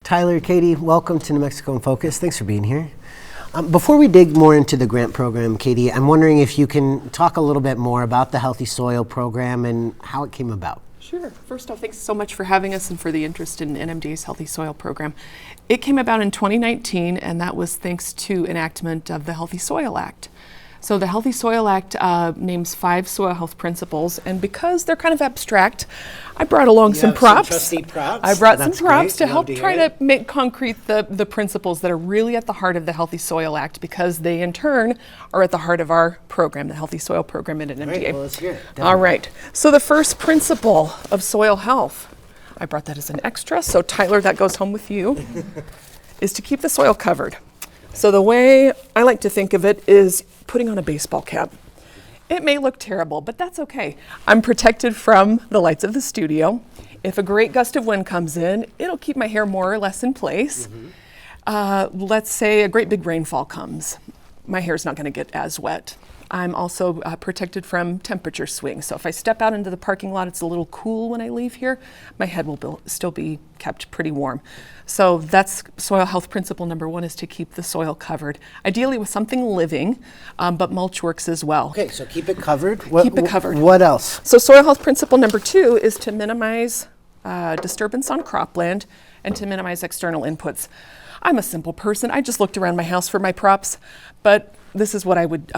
Tyler, Katie, welcome to New Mexico in Focus. Thanks for being here. Before we dig more into the grant program, Katie, I'm wondering if you can talk a little bit more about the Healthy Soil program and how it came about. Sure. First off, thanks so much for having us and for the interest in NMDA's Healthy Soil program. It came about in 2019, and that was thanks to enactment of the Healthy Soil Act. So the Healthy Soil Act names 5 soil health principles, and because they're kind of abstract, I brought along some props. Some trusty props. I brought That's some props great. to help Love to try hear to it. make concrete the principles that are really at the heart of the Healthy Soil Act, because they in turn are at the heart of our program, the Healthy Soil program at NMDA. Great. Well, let's hear it. All right. So the first principle of soil health, I brought that as an extra, so Tyler, that goes home with you, is to keep the soil covered. So the way I like to think of it is putting on a baseball cap. It may look terrible, but that's okay. I'm protected from the lights of the studio. If a great gust of wind comes in, it'll keep my hair more or less in place. Let's say a great big rainfall comes. My hair's not going to get as wet. I'm also protected from temperature swings. So if I step out into the parking lot, it's a little cool when I leave here, my head will still be kept pretty warm. So that's soil health principle number 1, is to keep the soil covered, ideally with something living, but mulch works as well. Okay, so keep it covered. Keep it covered. What else? So soil health principle number 2 is to minimize disturbance on cropland and to minimize external inputs. I'm a simple person. I just looked around my house for my props, but this is what I would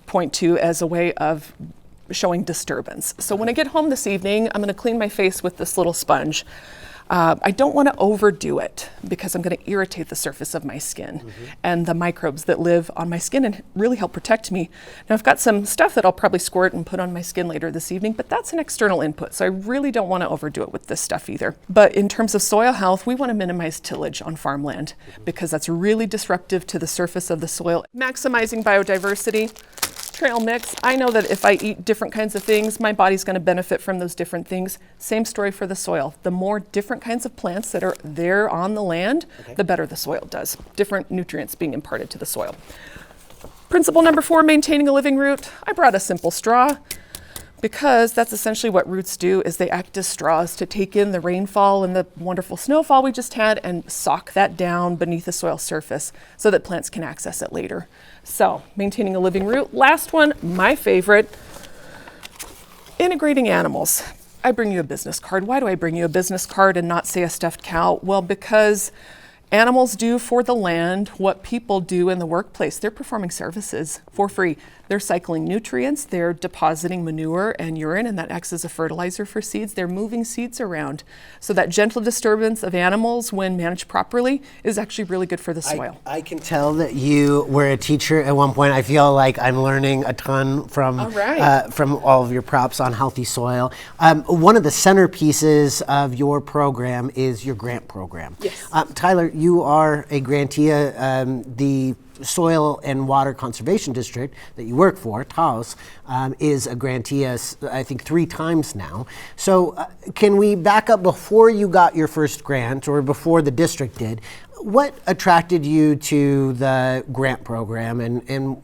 point to as a way of showing disturbance. So when I get home this evening, I'm going to clean my face with this little sponge. I don't want to overdo it because I'm going to irritate the surface of my skin and the microbes that live on my skin and really help protect me. Now I've got some stuff that I'll probably squirt and put on my skin later this evening, but that's an external input, so I really don't want to overdo it with this stuff either. But in terms of soil health, we want to minimize tillage on farmland because that's really disruptive to the surface of the soil. Maximizing biodiversity. Trail mix. I know that if I eat different kinds of things, my body's going to benefit from those different things. Same story for the soil. The more different kinds of plants that are there on the land, the better the soil does. Different nutrients being imparted to the soil. Principle number 4, maintaining a living root. I brought a simple straw because that's essentially what roots do, is they act as straws to take in the rainfall and the wonderful snowfall we just had and sock that down beneath the soil surface so that plants can access it later. So, maintaining a living root. Last one, my favorite, integrating animals. I bring you a business card. Why do I bring you a business card and not say a stuffed cow? Well, because animals do for the land what people do in the workplace. They're performing services for free. They're cycling nutrients, they're depositing manure and urine, and that acts as a fertilizer for seeds. They're moving seeds around. So that gentle disturbance of animals, when managed properly, is actually really good for the soil. I can tell that you were a teacher at one point. I feel like I'm learning a ton from all of your props on healthy soil. One of the centerpieces of your program is your grant program. Yes. Tyler, you are a grantee. The Soil and Water Conservation District that you work for, TAOS, is a grantee, I think 3 times now. So can we back up before you got your first grant, or before the district did? What attracted you to the grant program, and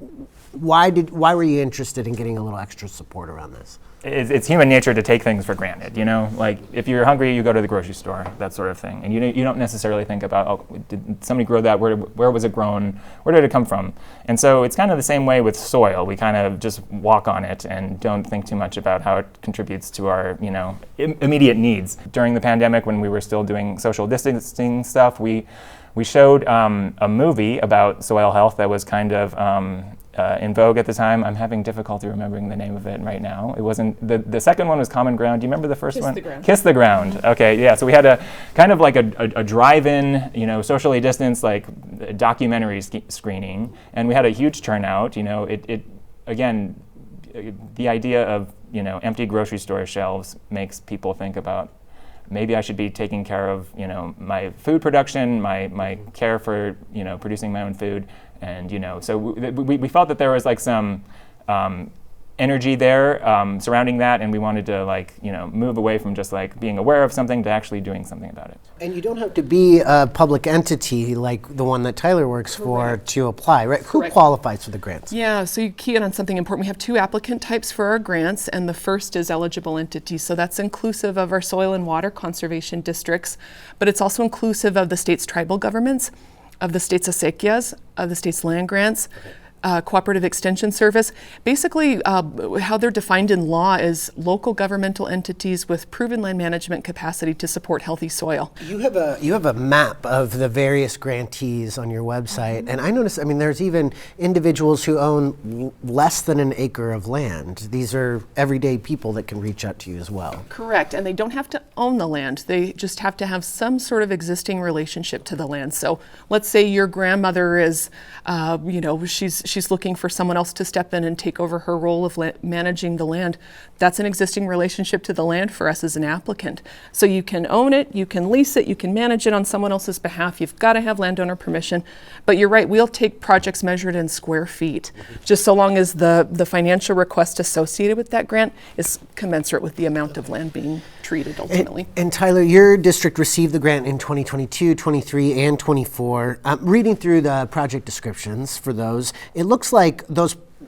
why were you interested in getting a little extra support around this? It's human nature to take things for granted, you know? Like, if you're hungry, you go to the grocery store, that sort of thing. And you don't necessarily think about, oh, did somebody grow that? Where was it grown? Where did it come from? And so it's kind of the same way with soil. We kind of just walk on it and don't think too much about how it contributes to our, immediate needs. During the pandemic, when we were still doing social distancing stuff, we showed a movie about soil health that was kind of in vogue at the time. I'm having difficulty remembering the name of it right now. It wasn't, the second one was Common Ground. Do you remember the first one? Kiss the Ground. Kiss the Ground. Okay, yeah, so we had a kind of like a drive-in, socially distanced, like documentary screening, and we had a huge turnout. Again, the idea of, empty grocery store shelves makes people think about, maybe I should be taking care of, my food production, my care for, producing my own food. And, so we felt that there was like some energy there surrounding that, and we wanted to move away from just like being aware of something to actually doing something about it. And you don't have to be a public entity like the one that Tyler works for to apply, right? Who qualifies for the grants? Yeah, so you key in on something important. We have two applicant types for our grants, and the first is eligible entities. So that's inclusive of our soil and water conservation districts, but it's also inclusive of the state's tribal governments, of the state's acequias, of the state's land grants, Cooperative Extension Service. Basically, how they're defined in law is local governmental entities with proven land management capacity to support healthy soil. You have a map of the various grantees on your website, and I noticed, there's even individuals who own less than an acre of land. These are everyday people that can reach out to you as well. Correct, and they don't have to own the land. They just have to have some sort of existing relationship to the land. So let's say your grandmother is, she's looking for someone else to step in and take over her role of managing the land. That's an existing relationship to the land for us as an applicant. So you can own it, you can lease it, you can manage it on someone else's behalf. You've got to have landowner permission. But you're right, we'll take projects measured in square feet, just so long as the financial request associated with that grant is commensurate with the amount of land being treated ultimately. And Tyler, your district received the grant in 2022, 23, and 24. Reading through the project descriptions for those, it looks like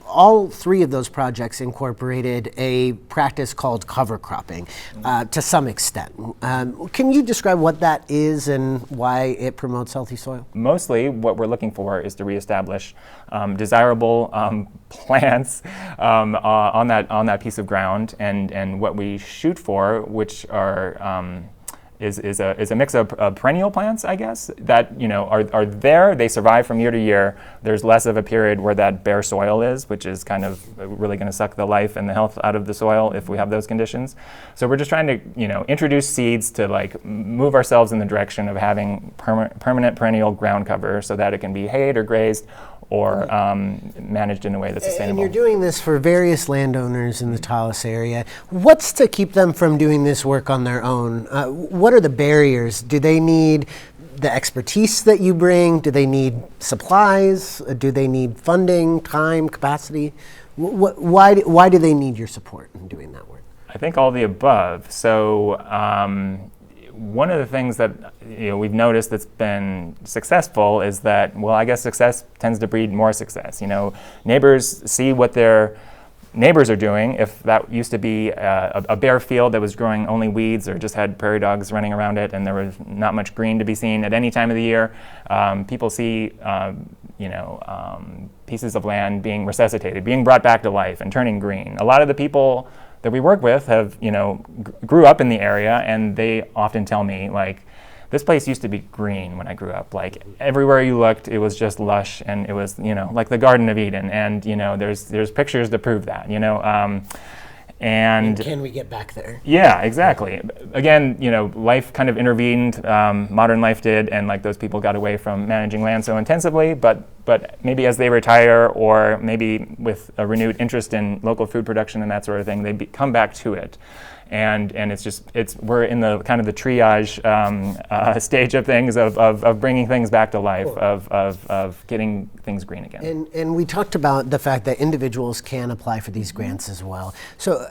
all three of those projects incorporated a practice called cover cropping to some extent. Can you describe what that is and why it promotes healthy soil? Mostly what we're looking for is to reestablish desirable plants on that piece of ground, and what we shoot for, which are is a mix of perennial plants, I guess, that are there. They survive from year to year. There's less of a period where that bare soil is, which is kind of really going to suck the life and the health out of the soil if we have those conditions. So we're just trying to introduce seeds to move ourselves in the direction of having permanent perennial ground cover, so that it can be hayed or grazed or managed in a way that's sustainable. And you're doing this for various landowners in the Taos area. What's to keep them from doing this work on their own? What are the barriers? Do they need the expertise that you bring? Do they need supplies? Do they need funding, time, capacity? Why do they need your support in doing that work? I think all the above. So one of the things that we've noticed that's been successful is that, well, I guess success tends to breed more success. Neighbors see what their neighbors are doing. If that used to be a bare field that was growing only weeds or just had prairie dogs running around it and there was not much green to be seen at any time of the year, people see pieces of land being resuscitated, being brought back to life and turning green. A lot of the people that we work with have, grew up in the area, and they often tell me, this place used to be green when I grew up. Everywhere you looked, it was just lush, and it was, like the Garden of Eden. And there's pictures to prove that. And can we get back there? Yeah, exactly. Again, life kind of intervened. Modern life did, and those people got away from managing land so intensively. But maybe as they retire, or maybe with a renewed interest in local food production and that sort of thing, they come back to it. And we're in the kind of the triage stage of things of bringing things back to life, of getting things green again. And we talked about the fact that individuals can apply for these grants as well. So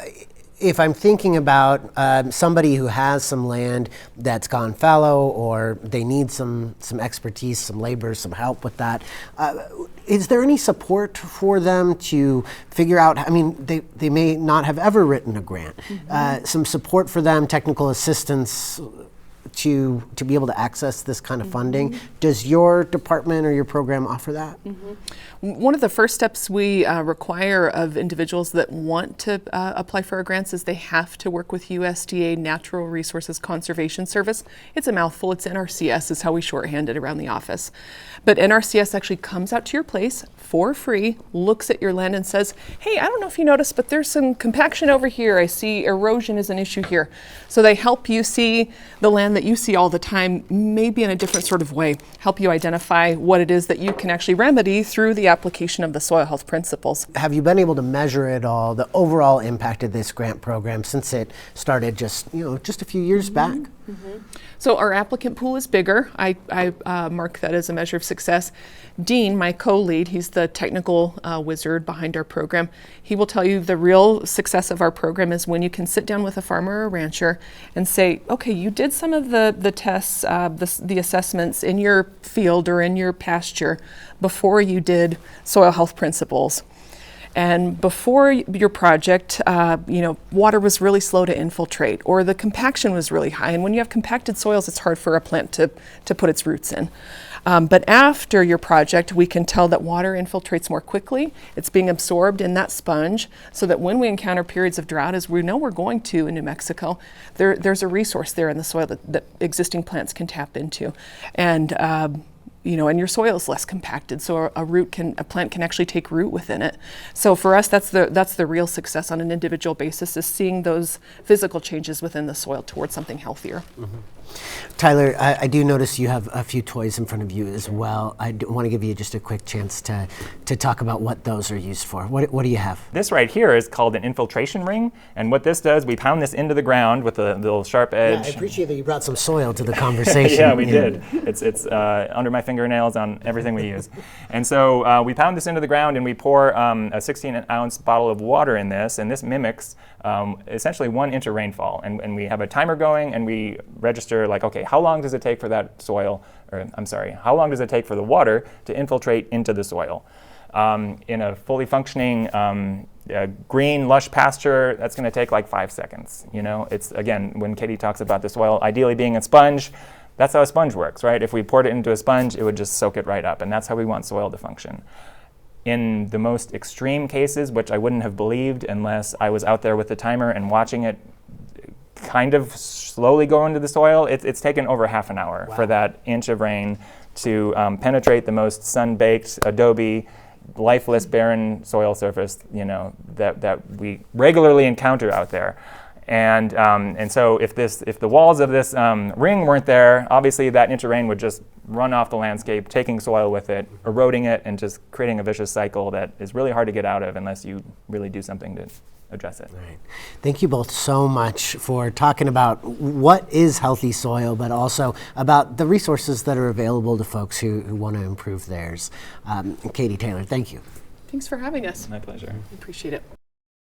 if I'm thinking about somebody who has some land that's gone fallow, or they need some expertise, some labor, some help with that, is there any support for them to figure out? They may not have ever written a grant. Some support for them, technical assistance to be able to access this kind of funding. Does your department or your program offer that? One of the first steps we require of individuals that want to apply for our grants is they have to work with USDA Natural Resources Conservation Service. It's a mouthful. It's NRCS is how we shorthand it around the office. But NRCS actually comes out to your place for free, looks at your land and says, hey, I don't know if you noticed, but there's some compaction over here. I see erosion is an issue here. So they help you see the land that you see all the time, maybe in a different sort of way, help you identify what it is that you can actually remedy through the application of the soil health principles. Have you been able to measure at all the overall impact of this grant program since it started just a few years back? So our applicant pool is bigger. I mark that as a measure of success. Dean, my co-lead, he's the technical wizard behind our program. He will tell you the real success of our program is when you can sit down with a farmer or a rancher and say, okay, you did some of the tests, the assessments in your field or in your pasture before you did soil health principles. And before your project, water was really slow to infiltrate, or the compaction was really high. And when you have compacted soils, it's hard for a plant to put its roots in. But after your project, we can tell that water infiltrates more quickly. It's being absorbed in that sponge, so that when we encounter periods of drought, as we know we're going to in New Mexico, there's a resource there in the soil that existing plants can tap into. And and your soil is less compacted, so a plant can actually take root within it. So for us, that's the real success on an individual basis, is seeing those physical changes within the soil towards something healthier. Mm-hmm. Tyler, I do notice you have a few toys in front of you as well. I want to give you just a quick chance to talk about what those are used for. What do you have? This right here is called an infiltration ring, and what this does, we pound this into the ground with a little sharp edge. Yeah, I appreciate that you brought some soil to the conversation. Yeah, we did. It's under my fingernails on everything we use. And so we pound this into the ground and we pour a 16-ounce bottle of water in this, and this mimics essentially 1 inch of rainfall. And we have a timer going and we register okay, how long does it take for that soil, how long does it take for the water to infiltrate into the soil? In a fully functioning green, lush pasture, that's going to take like 5 seconds. It's, again, when Katie talks about the soil ideally being a sponge, that's how a sponge works, right? If we poured it into a sponge, it would just soak it right up, and that's how we want soil to function. In the most extreme cases, which I wouldn't have believed unless I was out there with the timer and watching it kind of slowly go into the soil, it's taken over half an hour for that inch of rain to penetrate the most sun-baked, adobe, lifeless, barren soil surface, that we regularly encounter out there. And so if the walls of this ring weren't there, obviously that inch of rain would just run off the landscape, taking soil with it, eroding it, and just creating a vicious cycle that is really hard to get out of unless you really do something to address it. Right. Thank you both so much for talking about what is healthy soil, but also about the resources that are available to folks who want to improve theirs. Katie, Taylor, thank you. Thanks for having us. My pleasure. Appreciate it.